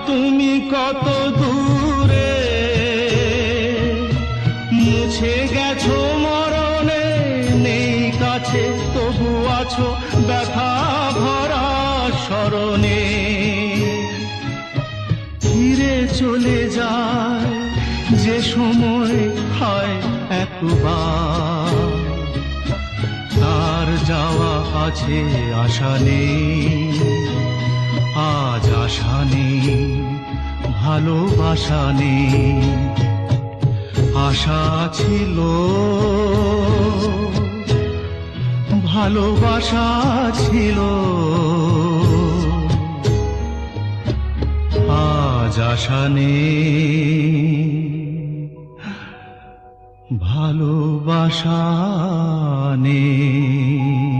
তুমি কত দূরে মুছে গেছো মরণে, নেই কাছে তবু আছো ব্যথা ভরা স্মরণে। ফিরে চলে যায় যে সময় হয় একবার, তার যাওয়া আছে আশা নেই, আজ আশা নেই ভালোবাসা নেই। আশা ছিল ভালোবাসা ছিল, আজ আশা নেই ভালোবাসা নেই।